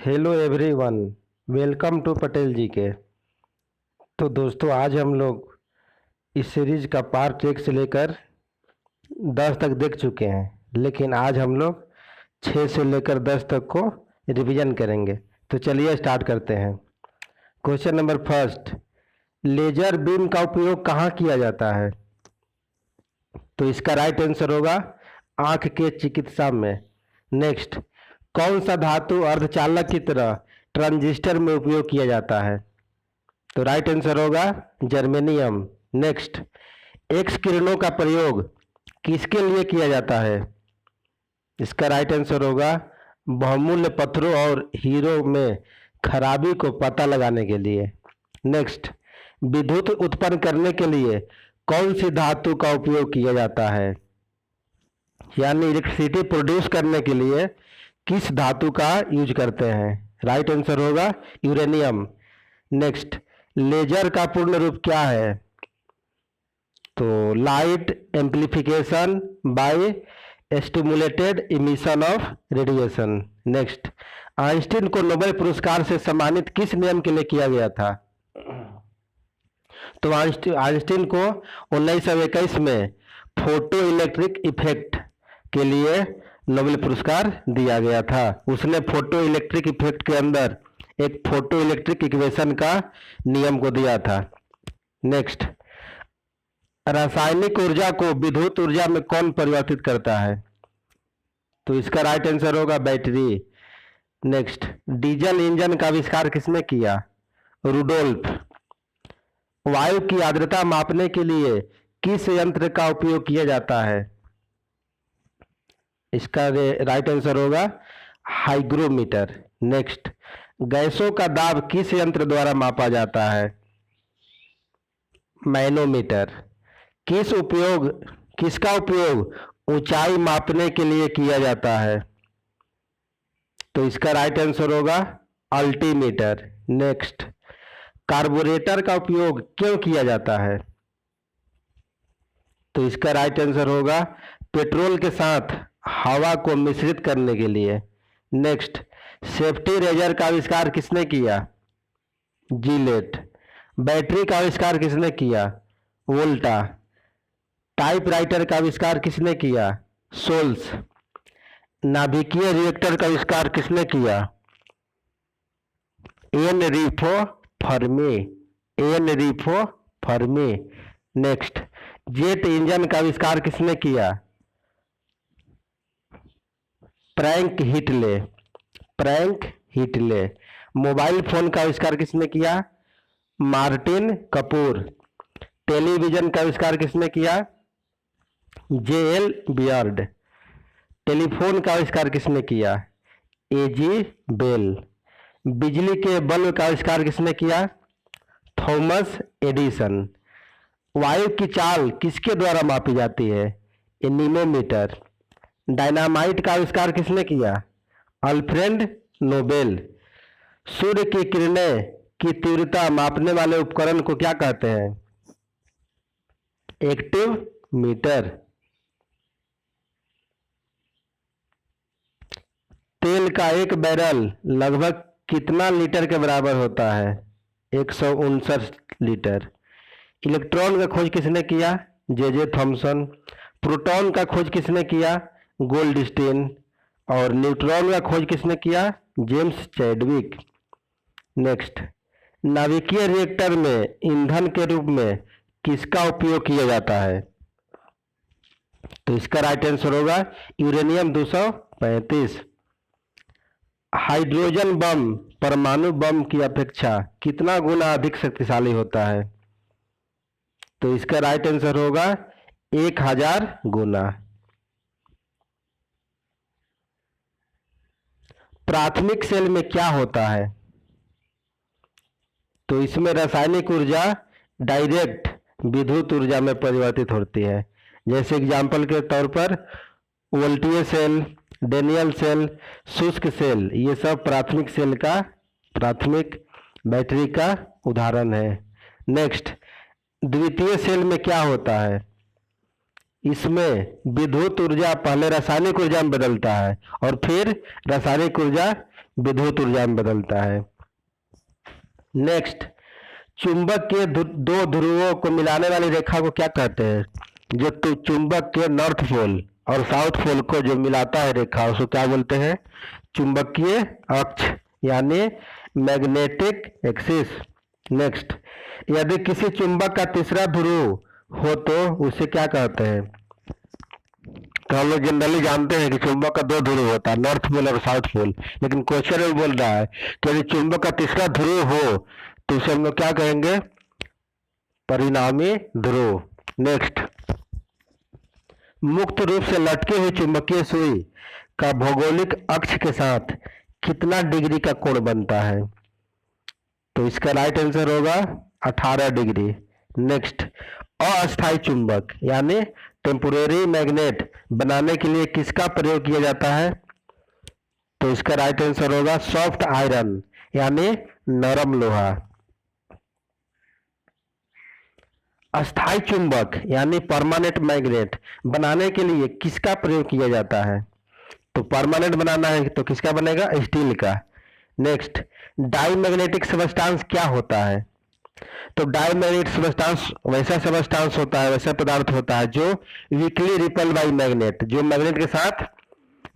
Hello everyone, welcome to Patel ji के। तो दोस्तों, आज हम लोग इस सीरीज का पार्ट 1 से लेकर 10 तक देख चुके हैं, लेकिन आज हम लोग 6 से लेकर 10 तक को रिवीजन करेंगे। तो चलिए स्टार्ट करते हैं। Question number first, laser beam का उपयोग कहाँ किया जाता है? तो इसका राइट आंसर होगा आंख के चिकित्सा में। नेक्स्ट, कौन सा धातु अर्धचालक की तरह ट्रांजिस्टर में उपयोग किया जाता है? तो राइट आंसर होगा जर्मेनियम। नेक्स्ट, एक्स किरणों का प्रयोग किसके लिए किया जाता है? इसका राइट आंसर होगा बहुमूल्य पत्थरों और हीरो में खराबी को पता लगाने के लिए। नेक्स्ट, विद्युत उत्पन्न करने के लिए कौन सी धातु का उपयोग किया जाता है? यानी इलेक्ट्रिसिटी प्रोड्यूस करने के लिए किस धातु का यूज करते हैं? राइट आंसर होगा यूरेनियम। नेक्स्ट, लेजर का पूर्ण रूप क्या है? तो light amplification by stimulated emission of radiation. Next, Einstein को नोबेल पुरस्कार से सम्मानित किस नियम के लिए किया गया था? तो आइंस्टीन को 1921 में फोटो इलेक्ट्रिक इफेक्ट के लिए नोबेल पुरस्कार दिया गया था। उसने फोटो इलेक्ट्रिक इफेक्ट के अंदर एक फोटो इलेक्ट्रिक इक्वेशन का नियम को दिया था। नेक्स्ट, रासायनिक ऊर्जा को विद्युत ऊर्जा में कौन परिवर्तित करता है? तो इसका राइट आंसर होगा बैटरी। नेक्स्ट, डीजल इंजन का आविष्कार किसने किया? रुडोल्फ। वायु की आर्द्रता मापने के लिए किस यंत्र का उपयोग किया जाता है? इसका राइट आंसर होगा हाइग्रोमीटर। नेक्स्ट, गैसों का दाब किस यंत्र द्वारा मापा जाता है? मैनोमीटर। किसका उपयोग ऊंचाई मापने के लिए किया जाता है? तो इसका राइट आंसर होगा अल्टीमीटर। नेक्स्ट, कार्बोरेटर का उपयोग क्यों किया जाता है? तो इसका राइट आंसर होगा पेट्रोल के साथ हवा को मिश्रित करने के लिए। नेक्स्ट, सेफ्टी रेजर का आविष्कार किसने किया? जिलेट। बैटरी का आविष्कार किसने किया? वोल्टा। टाइपराइटर का आविष्कार किसने किया? सोल्स। नाभिकीय रिएक्टर का आविष्कार किसने किया? Enrico Fermi. Next, jet engine का आविष्कार किसने किया? फ्रैंक हिटले। मोबाइल फोन का आविष्कार किसने किया? मार्टिन कपूर। टेलीविजन का आविष्कार किसने किया? JL beard. टेलीफोन का आविष्कार किसने किया? एजी बेल। बिजली के बल्ब का आविष्कार किसने किया? Thomas Edison. वायु की चाल किसके द्वारा मापी जाती है? एनीमोमीटर। डायनामाइट का आविष्कार किसने किया? Alfred Nobel. सूर्य की किरणें की तीव्रता मापने वाले उपकरण को क्या कहते हैं? Active meter. तेल का एक बैरल लगभग कितना लीटर के बराबर होता है? 159 लीटर। इलेक्ट्रॉन का खोज किसने किया? J Thomson. प्रोटॉन का खोज किसने किया? गोल्डस्टीन। और न्यूट्रॉन का खोज किसने किया? James Chadwick. नेक्स्ट, नाभिकीय रिएक्टर में ईंधन के रूप में किसका उपयोग किया जाता है? तो इसका राइट आंसर होगा यूरेनियम 235। हाइड्रोजन बम परमाणु बम की अपेक्षा कितना गुना अधिक शक्तिशाली होता है? तो इसका राइट आंसर होगा 1000 गुना। प्राथमिक सेल में क्या होता है? तो इसमें रासायनिक ऊर्जा डायरेक्ट विद्युत ऊर्जा में परिवर्तित होती है। जैसे एग्जाम्पल के तौर पर वोल्टीय सेल, डेनियल सेल, शुष्क सेल, ये सब प्राथमिक बैटरी का उदाहरण है। नेक्स्ट, द्वितीय सेल में क्या होता है? इसमें विद्युत ऊर्जा पहले रासायनिक ऊर्जा में बदलता है और फिर रासायनिक ऊर्जा विद्युत ऊर्जा में बदलता है। नेक्स्ट, चुंबक के दो ध्रुवों को मिलाने वाली रेखा को क्या कहते हैं? जो चुंबक के नॉर्थ पोल और साउथ पोल को जो मिलाता है रेखा, उसको क्या बोलते हैं? चुंबकीय अक्ष, यानी मैग्नेटिक एक्सिस। नेक्स्ट, यदि किसी चुंबक का तीसरा ध्रुव हो तो उसे क्या कहते हैं? तो हम लोग जनरली जानते हैं कि चुंबक का दो ध्रुव होता है, नॉर्थ पोल और साउथ पोल, लेकिन क्वेश्चन में बोल रहा है कि यदि चुंबक का तीसरा ध्रुव हो तो उसे हम लोग क्या कहेंगे? परिणामी ध्रुव। नेक्स्ट, मुक्त रूप से लटकी हुई चुंबकीय सुई का भौगोलिक अक्ष के साथ कितना डिग्री का कोण बनता है? तो इसका राइट आंसर होगा 18 डिग्री। नेक्स्ट, अस्थायी चुंबक यानी टेम्पोरेरी मैग्नेट बनाने के लिए किसका प्रयोग किया जाता है? तो इसका राइट आंसर होगा सॉफ्ट आयरन यानी नरम लोहा। अस्थायी चुंबक यानी परमानेंट मैग्नेट बनाने के लिए किसका प्रयोग किया जाता है? तो परमानेंट बनाना है तो किसका बनेगा? स्टील का। नेक्स्ट, डाईमैग्नेटिक सबस्टांस क्या होता है? तो डाईमैग्नेटिक सबस्टांस वैसा सबस्टांस होता है, वैसा पदार्थ होता है जो वीकली रिपल बाई मैग्नेट, जो मैग्नेट के साथ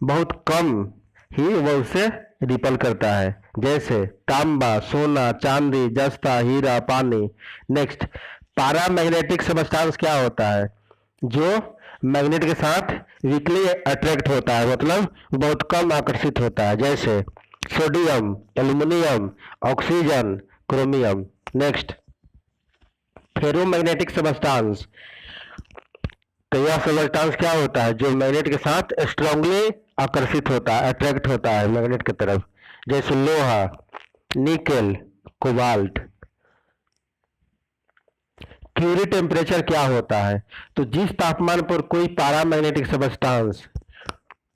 बहुत कम ही वो उसे रिपल करता है, जैसे तांबा, सोना, चांदी, जस्ता, हीरा, पानी। नेक्स्ट, पैरामैग्नेटिक सबस्टांस क्या होता है? जो मैग्नेट के साथ वीकली अट्रैक्ट होता है, मतलब बहुत कम आकर्षित होता है, जैसे sodium, aluminium, oxygen, chromium. Next, ferromagnetic substance, तो यह सबस्टांस क्या होता है? जो मैग्नेट के साथ स्ट्रांगली आकर्षित होता है, अट्रैक्ट होता है मैग्नेट की तरफ, जैसे लोहा, निकेल, कोबाल्ट। क्यूरी टेम्परेचर क्या होता है? तो जिस तापमान पर कोई पैरामैग्नेटिक सबस्टांस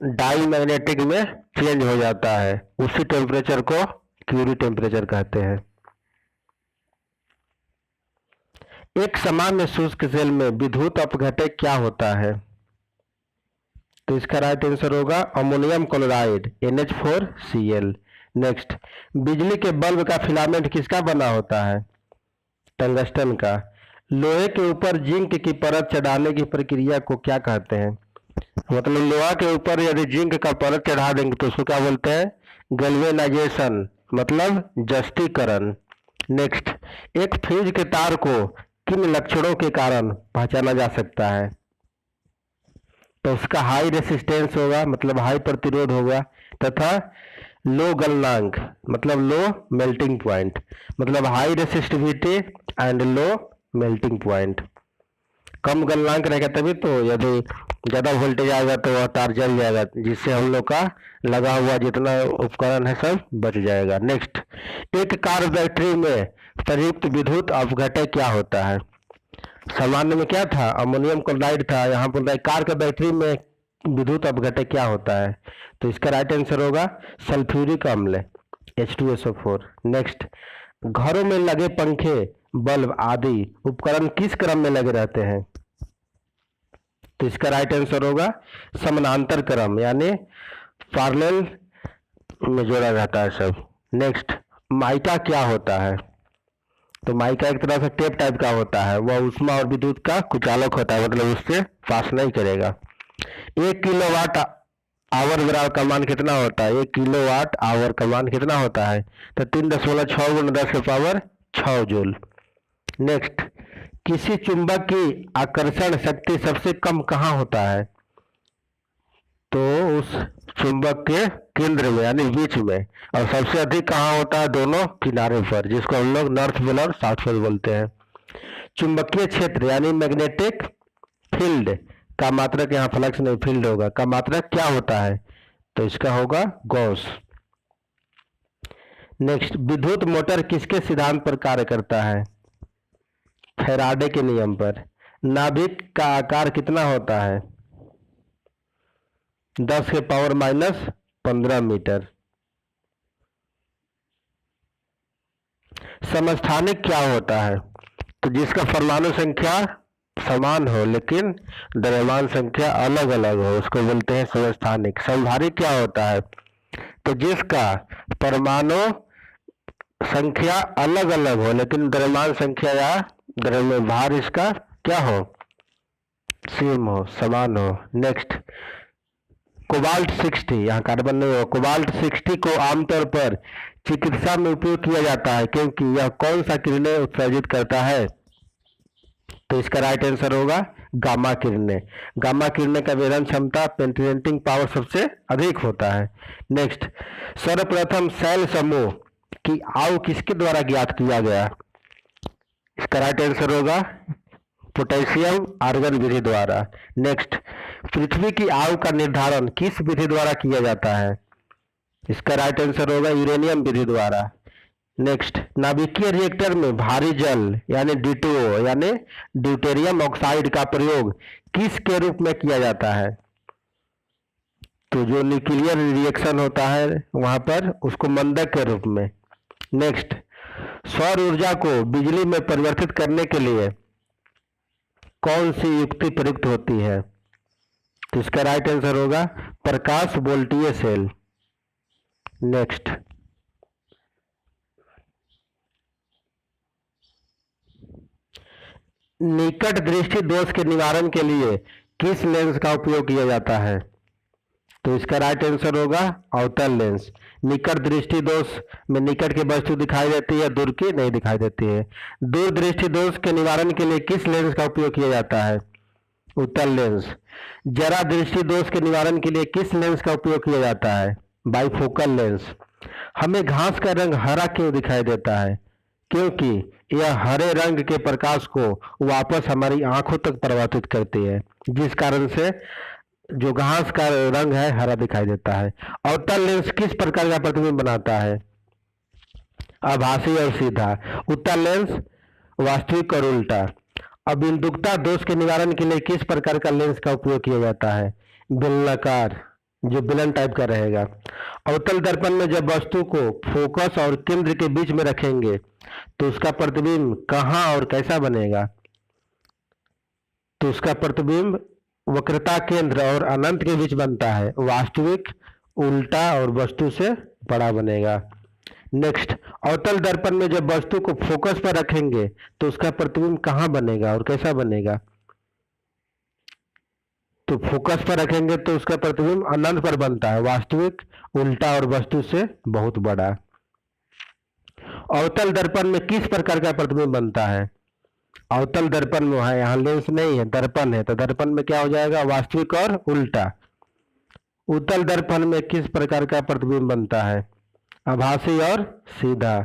डाईमैग्नेटिक में चेंज हो जाता है, उसी टेम्परेचर को क्यूरी टेम्परेचर कहते हैं। एक सामान्य शुष्क सेल में विद्युत अपघटन क्या होता है? तो इसका राइट आंसर होगा अमोनियम क्लोराइड NH4Cl। नेक्स्ट, बिजली के बल्ब का फिलामेंट किसका बना होता है? टंगस्टन का। लोहे के ऊपर जिंक की परत चढ़ाने की प्रक्रिया को क्या कहते हैं? मतलब लोहा के ऊपर यदि जिंक का परत चढ़ा देंगे तो उसको क्या बोलते हैं? गैल्वेनाइजेशन, मतलब जस्तीकरण। नेक्स्ट, एक फ्यूज के तार को किन लक्षणों के कारण पहचाना जा सकता है? तो उसका हाई रेसिस्टेंस होगा, मतलब हाई प्रतिरोध होगा, तथा लो गलनांक, मतलब लो मेल्टिंग पॉइंट, मतलब high resistivity and low melting point. कम गलनांक रहेगा तभी तो, यदि ज़्यादा वोल्टेज आएगा तो वह तार जल जाएगा, जिससे हम लोग का लगा हुआ जितना उपकरण है सब बच जाएगा। नेक्स्ट, एक कार बैटरी में प्रयुक्त विद्युत अपघटन क्या होता है? सामान्य में क्या था? अमोनियम क्लोराइड था, यहाँ पर कार के बैटरी में विद्युत अपघटन क्या होता है? तो इसका राइट आंसर होगा सल्फ्यूरिक अम्ल H2SO4। नेक्स्ट, घरों में लगे पंखे, बल्ब आदि उपकरण किस क्रम में लगे रहते हैं? तो इसका राइट आंसर होगा समानांतर क्रम, यानी पैरेलल में जोड़ा रहता है सब। नेक्स्ट, माइका क्या होता है? तो माइका एक तरह से टेप टाइप का होता है, वह ऊष्मा और विद्युत का कुचालक होता है, मतलब उससे पास नहीं करेगा। 1 किलोवाट आवर का मान कितना होता है? 1 किलोवाट आवर का मान कितना होता है? तो 3.6 × 10⁻6 जूल। नेक्स्ट, किसी चुंबक की आकर्षण शक्ति सबसे कम कहाँ होता है? तो उस चुंबक के केंद्र में, यानी बीच में, और सबसे अधिक कहाँ होता है? दोनों किनारे पर, जिसको हम लोग नॉर्थ पोल और साउथ पोल बोलते हैं। चुंबकीय क्षेत्र यानी मैग्नेटिक फील्ड का मात्रक, यहाँ फ्लक्स नहीं फील्ड होगा, का मात्रक क्या होता है? तो इसका होगा गॉस। नेक्स्ट, विद्युत मोटर किसके सिद्धांत पर कार्य करता है? फैराडे के नियम पर। नाभिक का आकार कितना होता है? 10⁻⁻15 मीटर। समस्थानिक क्या होता है? तो जिसका परमाणु संख्या समान हो लेकिन द्रव्यमान संख्या अलग अलग हो, उसको बोलते हैं समस्थानिक। समधारी क्या होता है? तो जिसका परमाणु संख्या अलग अलग हो लेकिन द्रव्यमान संख्या या द्रव्यमान भार इसका क्या हो, सेम हो, समान हो। नेक्स्ट, कोबाल्ट 60, यहाँ कार्बन नहीं हो। कोबाल्ट 60 को आमतौर पर चिकित्सा में उपयोग किया जाता है क्योंकि यह कौन सा किरणें उत्सर्जित करता है, तो इसका राइट आंसर होगा गामा किरणें। गामा किरणें का वेधन क्षमता, पेनिट्रेटिंग पावर सबसे अधिक होता है। नेक्स्ट, सर्वप्रथम सेल समूह की आयु किसके द्वारा ज्ञात किया गया, इसका राइट आंसर होगा पोटेशियम आर्गन विधि द्वारा। नेक्स्ट, पृथ्वी की आयु का निर्धारण किस विधि द्वारा किया जाता है, इसका राइट आंसर होगा यूरेनियम विधि द्वारा। नेक्स्ट, नाभिकीय रिएक्टर में भारी जल यानी D2O यानी ड्यूटेरियम ऑक्साइड का प्रयोग किस के रूप में किया जाता है, तो जो न्यूक्लियर रिएक्शन होता है वहां पर उसको मंदक के रूप में। नेक्स्ट, सौर ऊर्जा को बिजली में परिवर्तित करने के लिए कौन सी युक्ति प्रयुक्त होती है, तो इसका राइट आंसर होगा प्रकाश वोल्टीय सेल। नेक्स्ट, निकट दृष्टि दोष के निवारण के लिए किस लेंस का उपयोग किया जाता है, तो इसका राइट आंसर होगा अवतल लेंस। निकट दृष्टि दोष में निकट की वस्तु दिखाई देती है, दूर की नहीं दिखाई देती है। दूर दृष्टि दोष के निवारण के लिए किस लेंस का उपयोग किया जाता है, उत्तल लेंस। जरा दृष्टि दोष के निवारण के लिए किस लेंस का उपयोग किया जाता है, बाइफोकल लेंस। हमें घास का रंग हरा क्यों दिखाई देता है, क्योंकि यह हरे रंग के प्रकाश को वापस हमारी आंखों तक प्रवाहित करती है, जिस कारण से जो घास का रंग है हरा दिखाई देता है। अवतल लेंस किस प्रकार का प्रतिबिंब बनाता है, आभासी और सीधा। उत्तल लेंस वास्तविक और उल्टा। अबिंदुकता दोष के निवारण के लिए किस प्रकार का लेंस का उपयोग किया जाता है, बेलनाकार, जो बेलन टाइप का रहेगा। अवतल दर्पण में जब वस्तु को फोकस और केंद्र के बीच में रखेंगे तो उसका प्रतिबिंब कहाँ और कैसा बनेगा, तो उसका प्रतिबिंब वक्रता केंद्र और अनंत के बीच बनता है, वास्तविक, उल्टा और वस्तु से बड़ा बनेगा। नेक्स्ट, अवतल दर्पण में जब वस्तु को फोकस पर रखेंगे तो उसका प्रतिबिंब कहाँ बनेगा और कैसा बनेगा, तो फोकस पर रखेंगे तो उसका प्रतिबिंब अनंत पर बनता है, वास्तविक, उल्टा और वस्तु से बहुत बड़ा। अवतल दर्पण में किस प्रकार का प्रतिबिंब बनता है, अवतल दर्पण में है, यहाँ लेंस नहीं है, दर्पण है, तो दर्पण में क्या हो जाएगा, वास्तविक और उल्टा। उत्तल दर्पण में किस प्रकार का प्रतिबिंब बनता है, आभासी और सीधा।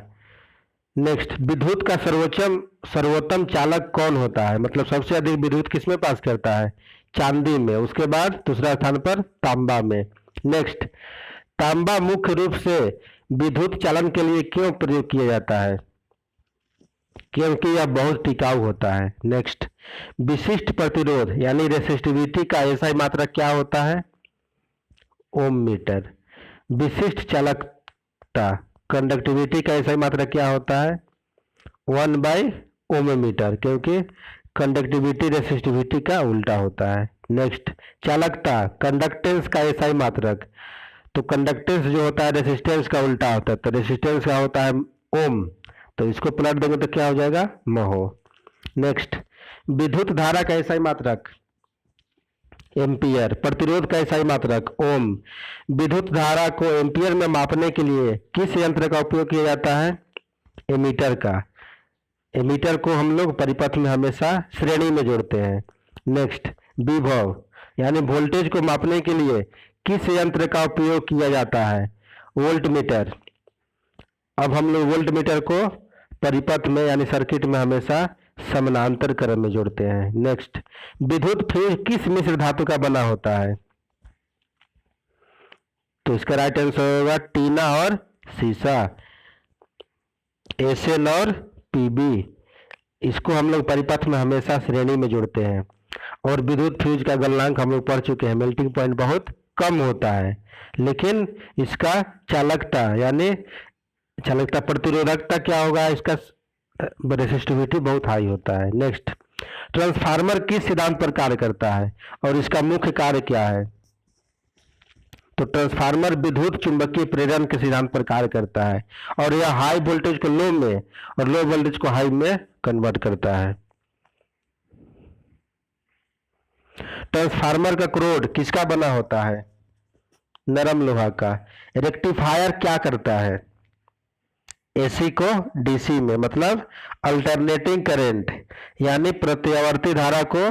नेक्स्ट, विद्युत का सर्वोत्तम चालक कौन होता है, मतलब सबसे अधिक विद्युत किसमें पास करता है, चांदी में, उसके बाद दूसरा स्थान पर तांबा में। नेक्स्ट, तांबा मुख्य रूप से विद्युत चालन के लिए क्यों प्रयोग किया जाता है, क्योंकि यह बहुत टिकाऊ होता है। नेक्स्ट, विशिष्ट प्रतिरोध यानी रेसिस्टिविटी का एसआई मात्रक क्या होता है, ओम मीटर। विशिष्ट चालकता कंडक्टिविटी का एसआई मात्रक क्या होता है, 1/ओम मीटर, क्योंकि कंडक्टिविटी रेसिस्टिविटी का उल्टा होता है। नेक्स्ट, चालकता कंडक्टेंस का एसआई मात्रक, तो कंडक्टेंस जो होता है रेसिस्टेंस का उल्टा होता है, तो रेसिस्टेंस का होता है ओम, तो इसको पलट देंगे तो क्या हो जाएगा, महो। नेक्स्ट, विद्युत धारा का एसआई मात्रक एम्पियर, प्रतिरोध का एसआई मात्रक ओम। विद्युत धारा को एम्पियर में मापने के लिए किस यंत्र का उपयोग किया जाता है, एमीटर का। एमीटर को हम लोग परिपथ में हमेशा श्रेणी में जोड़ते हैं। नेक्स्ट, विभव यानी वोल्टेज को मापने के लिए किस यंत्र का उपयोग किया जाता है, वोल्टमीटर। अब हम लोग वोल्टमीटर को परिपथ में यानी सर्किट में हमेशा समानांतर क्रम में जोड़ते हैं। नेक्स्ट, विद्युत फ्यूज किस मिश्र धातु का बना होता है, तो इसका राइट आंसर होगा टीना और सीसा, एसएन और पीबी। इसको हम लोग परिपथ में हमेशा श्रेणी में जोड़ते हैं। और विद्युत फ्यूज का गलनांक हम लोग पढ़ चुके हैं, मेल्टिंग पॉइंट बहुत कम होता है, लेकिन इसका चालकता यानी चालकता प्रतिरोधकता क्या होगा, इसका रेसिस्टिविटी बहुत हाई होता है। नेक्स्ट, ट्रांसफार्मर किस सिद्धांत पर कार्य करता है और इसका मुख्य कार्य क्या है, तो ट्रांसफार्मर विद्युत चुंबकीय प्रेरण के सिद्धांत पर कार्य करता है और यह हाई वोल्टेज को लो में और लो वोल्टेज को हाई में कन्वर्ट करता है। ट्रांसफार्मर का कोर किसका बना होता है? नरम लोहा का। रेक्टिफायर क्या करता है? एसी को डीसी में, मतलब अल्टरनेटिंग करंट, यानी प्रत्यावर्ती धारा को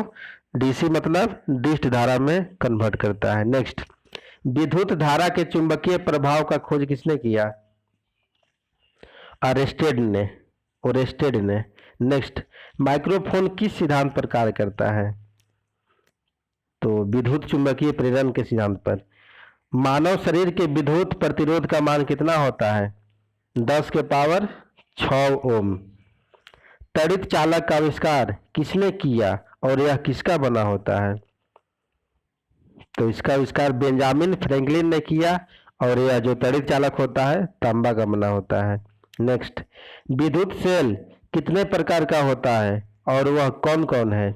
डीसी मतलब डिस्ट धारा में कन्वर्ट करता है। नेक्स्ट, विद्युत धारा के चुंबकीय प्रभाव का खोज किसने किया? ओरेस्टेड ने। नेक्स्ट, माइक्रोफोन किस सिद्धांत पर कार्य करता है? तो विद्युत चुंबकीय प्रेरण के सिद्धांत पर। मानव शरीर के विद्युत प्रतिरोध का मान कितना होता है? 10 के पावर 6 ओम। त्वरित चालक का आविष्कार किसने किया और यह किसका बना होता है? तो इसका आविष्कार बेंजामिन फ्रैंकलिन ने किया और यह जो त्वरित चालक होता है तांबा का बना होता है। नेक्स्ट, विद्युत सेल कितने प्रकार का होता है और वह कौन कौन है?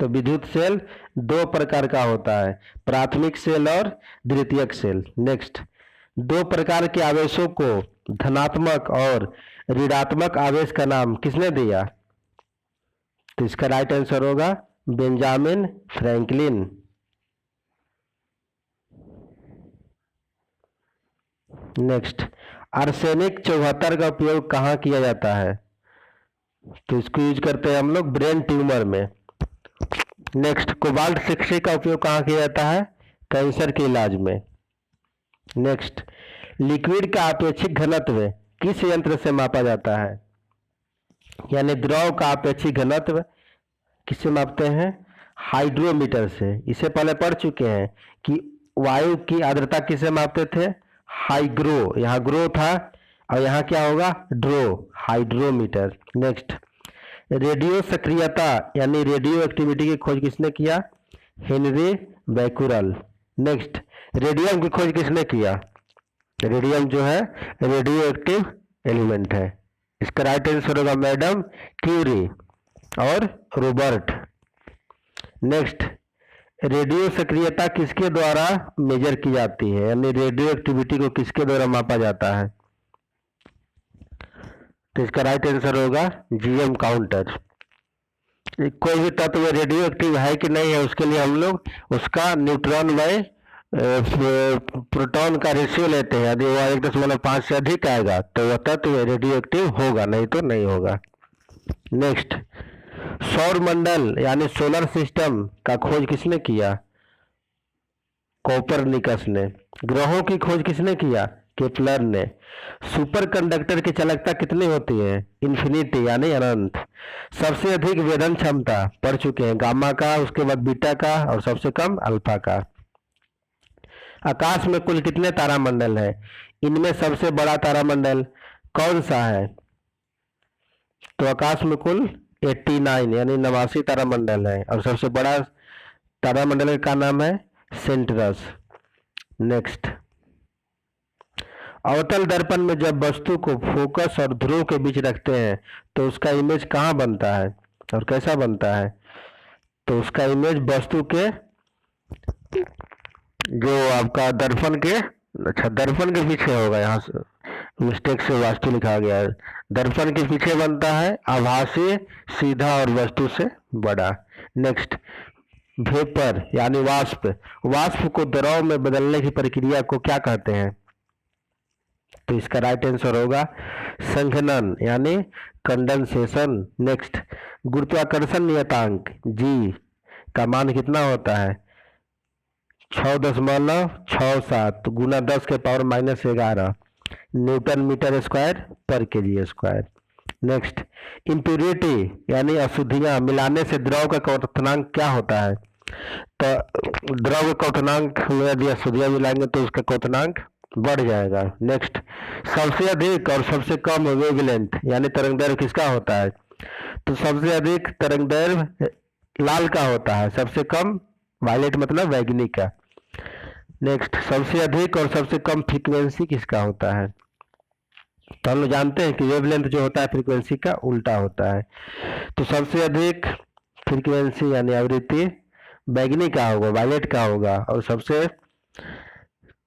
तो विद्युत सेल 2 प्रकार का होता है, प्राथमिक सेल और द्वितीयक सेल। नेक्स्ट, 2 प्रकार के आवेशों को धनात्मक और ऋणात्मक आवेश का नाम किसने दिया? तो इसका राइट आंसर होगा बेंजामिन फ्रैंकलिन। नेक्स्ट, आर्सेनिक 74 का उपयोग कहाँ किया जाता है? तो इसको यूज करते हैं हम लोग ब्रेन ट्यूमर में। नेक्स्ट, कोबाल्ट 60 का उपयोग कहाँ किया जाता है? कैंसर के इलाज में। नेक्स्ट, लिक्विड का आपेक्षिक घनत्व किस यंत्र से मापा जाता है? यानी द्रव का आपेक्षिक घनत्व किससे मापते हैं? हाइड्रोमीटर से। इसे पहले पढ़ चुके हैं कि वायु की आर्द्रता किससे मापते थे? हाइग्रो, यहाँ ग्रो था और यहाँ क्या होगा? Draw, hydrometer. नेक्स्ट, रेडियो सक्रियता यानी रेडियो एक्टिविटी की खोज किसने किया? Henry Becquerel. नेक्स्ट, रेडियम की खोज किसने किया? रेडियम जो है रेडियो एक्टिव एलिमेंट है। इसका राइट आंसर होगा मैडम क्यूरी और रॉबर्ट। नेक्स्ट, रेडियो सक्रियता किसके द्वारा मेजर की जाती है, यानी रेडियो एक्टिविटी को किसके द्वारा मापा जाता है? तो इसका राइट आंसर होगा जीएम काउंटर। कोई भी तत्व रेडियो एक्टिव है कि नहीं है उसके लिए हम लोग उसका न्यूट्रॉन बाय प्रोटॉन का रेशियो लेते हैं। यदि वह 1.5 से अधिक आएगा तो वह तत्व रेडियो एक्टिव होगा, नहीं तो नहीं होगा। नेक्स्ट, सौर मंडल यानी सोलर सिस्टम का खोज किसने किया? कोपरनिकस ने। ग्रहों की खोज किसने किया? केपलर ने। सुपर कंडक्टर की चालकता कितनी होती है? इन्फिनिटी यानी अनंत। सबसे अधिक वेधन क्षमता पढ़ चुके हैं, गामा का, उसके बाद बीटा का और सबसे कम अल्फा का। आकाश में कुल कितने तारामंडल है? इनमें सबसे बड़ा तारामंडल कौन सा है? तो आकाश में कुल 89 यानी 89 तारामंडल है और सबसे बड़ा तारामंडल का नाम है सेंट्रस। नेक्स्ट, अवतल दर्पण में जब वस्तु को फोकस और ध्रुव के बीच रखते हैं तो उसका इमेज कहाँ बनता है और कैसा बनता है? तो उसका इमेज वस्तु के जो आपका दर्पण के दर्पण के पीछे होगा, यहाँ से मिस्टेक से वास्तु लिखा गया है। दर्पण के पीछे बनता है, आभासी, सीधा और वस्तु से बड़ा। नेक्स्ट, वेपर यानी वाष्प। वाष्प को द्रव में बदलने की प्रक्रिया को क्या कहते हैं? तो इसका राइट आंसर होगा संघनन यानी कंडेंसेशन। नेक्स्ट, गुरुत्वाकर्षण नियतांक जी का मान कितना होता है? 6.67 गुना 10 के पावर -11 न्यूटन मीटर स्क्वायर पर केजी स्क्वायर। नेक्स्ट, इम्प्यूरिटी यानी अशुद्धियां मिलाने से द्रव का क्वथनांक क्या होता है? तो द्रव क्वथनांक में यदि अशुद्धियां मिलाएंगे तो उसका क्वथनांक बढ़ जाएगा। नेक्स्ट, सबसे अधिक और सबसे कम वेवलेंथ यानी तरंगदैर्घ्य किसका होता है? तो सबसे अधिक तरंगदैर्घ्य लाल का होता है, सबसे कम वायलेट मतलब वैगनी का। नेक्स्ट, सबसे अधिक और सबसे कम फ्रीक्वेंसी किसका होता है? तो हम लोग जानते हैं कि वेवलेंथ जो होता है फ्रीक्वेंसी का उल्टा होता है। तो सबसे अधिक फ्रीक्वेंसी यानी आवृत्ति बैगनी का होगा, वायलेट का होगा, और सबसे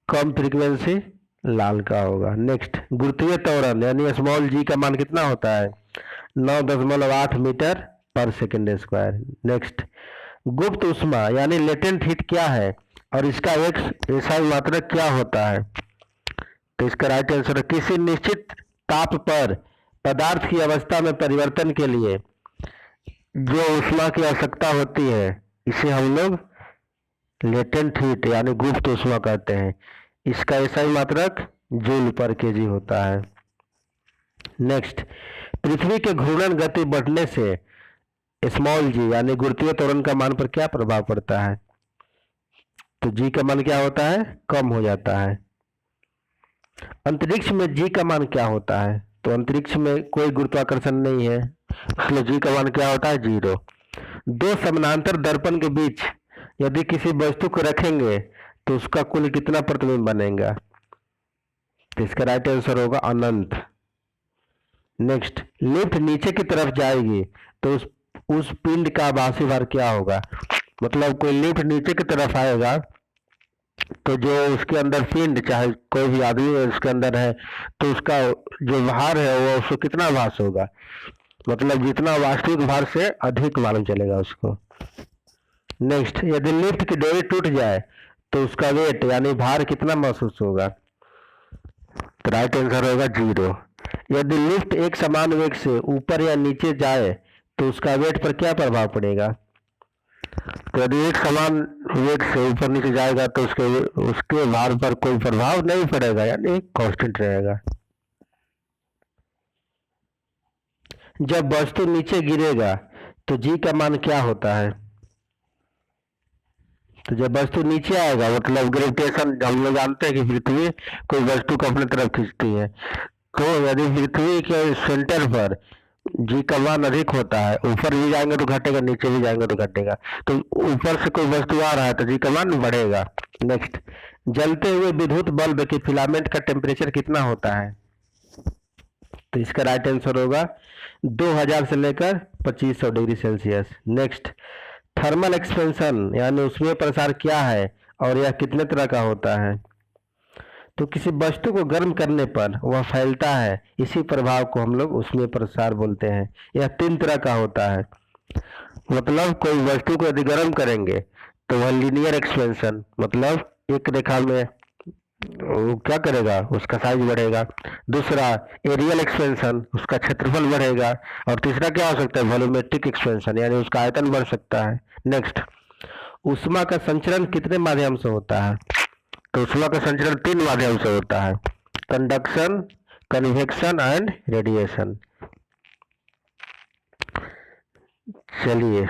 कम फ्रीक्वेंसी लाल का होगा। नेक्स्ट, गुरुत्वीय त्वरण यानी स्मॉल जी का मान कितना होता है? 9.8 मीटर पर सेकेंड स्क्वायर। नेक्स्ट, गुप्त ऊष्मा यानी लेटेंट हीट क्या है और इसका एक SI मात्रक क्या होता है? तो इसका राइट आंसर है, किसी निश्चित ताप पर पदार्थ की अवस्था में परिवर्तन के लिए जो ऊष्मा की आवश्यकता होती है इसे हम लोग लेटेंट हीट यानी गुप्त ऊष्मा कहते हैं। इसका SI मात्रक जूल पर केजी होता है। नेक्स्ट, पृथ्वी के घूर्णन गति बढ़ने से स्मॉल जी यानी गुरुत्वीय त्वरण का मान पर क्या प्रभाव पड़ता है? तो जी का मान क्या होता है? कम हो जाता है। अंतरिक्ष में जी का मान क्या होता है? तो अंतरिक्ष में कोई गुरुत्वाकर्षण नहीं है, इसलिए जी का मान क्या होता है? 0। दो समानांतर दर्पण के बीच यदि किसी वस्तु को रखेंगे तो उसका कुल कितना प्रतिबिंब बनेगा? तो इसका राइट आंसर होगा अनंत। नेक्स्ट, लिफ्ट नीचे की तरफ जाएगी तो उस पिंड का आभासी भार क्या होगा? मतलब कोई लिफ्ट नीचे की तरफ आएगा तो जो उसके अंदर पिंड, चाहे कोई भी आदमी उसके अंदर है, तो उसका जो भार है वो उसको कितना भास होगा? मतलब जितना वास्तविक भार से अधिक मालूम चलेगा उसको। नेक्स्ट, यदि लिफ्ट की डोरी टूट जाए तो उसका वेट यानी भार कितना महसूस होगा? तो राइट आंसर होगा 0। यदि लिफ्ट एक समान वेग से ऊपर या नीचे जाए तो उसका वेट पर क्या प्रभाव पड़ेगा? तो यदि एक समान वेग से ऊपर नीचे जाएगा तो उसके भार पर कोई प्रभाव नहीं पड़ेगा, यानी कांस्टेंट रहेगा। जब वस्तु नीचे गिरेगा तो जी का मान क्या होता है? तो जब वस्तु नीचे आएगा मतलब ग्रेविटेशन, हम लोग जानते हैं कि पृथ्वी कोई वस्तु को अपनी तरफ खींचती है, तो यदि पृथ्वी के सेंटर पर जी का मान अधिक होता है, ऊपर भी जाएंगे तो घटेगा, नीचे भी जाएंगे तो घटेगा, तो ऊपर से कोई वस्तु आ रहा है तो जी का मान बढ़ेगा। नेक्स्ट, जलते हुए विद्युत बल्ब के फिलामेंट का टेम्परेचर कितना होता है? तो इसका राइट आंसर होगा 2000 से लेकर 2500 degree Celsius. Next, thermal expansion यानी ऊष्मीय प्रसार क्या है और यह कितने तरह का होता है? तो किसी वस्तु को गर्म करने पर वह फैलता है, इसी प्रभाव को हम लोग ऊष्मीय प्रसार बोलते हैं। यह 3 तरह का होता है। मतलब कोई वस्तु को यदि गर्म करेंगे तो वह लीनियर एक्सपेंशन, मतलब एक रेखा में वो क्या करेगा, उसका साइज बढ़ेगा। दूसरा एरियल एक्सपेंशन, उसका क्षेत्रफल बढ़ेगा। और तीसरा क्या हो सकता है? वॉल्यूमेट्रिक एक्सपेंशन, यानी उसका आयतन बढ़ सकता है। नेक्स्ट, ऊष्मा का संचरण कितने माध्यम से होता है? तो ऊष्मा का संचरण 3 माध्यम से होता है, कंडक्शन, कन्वेक्शन एंड रेडिएशन। चलिए,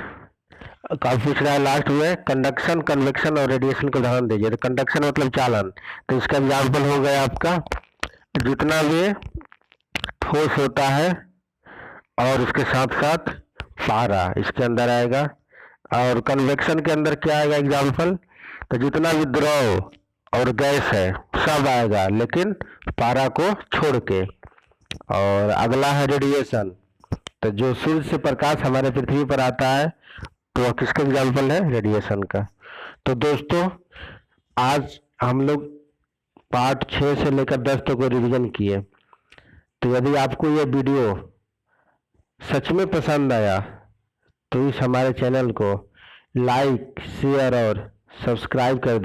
काफी पूछ रहा है लास्ट में कंडक्शन, कन्वेक्शन और रेडिएशन को ध्यान दीजिए। तो कंडक्शन मतलब चालन, तो इसका एग्जाम्पल हो गया आपका जितना भी ठोस होता है और उसके साथ साथ पारा इसके अंदर आएगा। और कन्वेक्शन के अंदर क्या आएगा एग्जाम्पल? तो जितना भी द्रव और गैस है सब आएगा, लेकिन पारा को छोड़ के। और अगला है रेडिएशन, तो जो सूर्य से प्रकाश हमारे पृथ्वी पर आता है तो वह किसका एग्जाम्पल है? रेडिएशन का। तो दोस्तों, आज हम लोग पार्ट 6 से लेकर 10 तक को रिवीजन किए। तो यदि आपको यह वीडियो सच में पसंद आया तो इस हमारे चैनल को लाइक, शेयर और सब्सक्राइब कर दीजिए।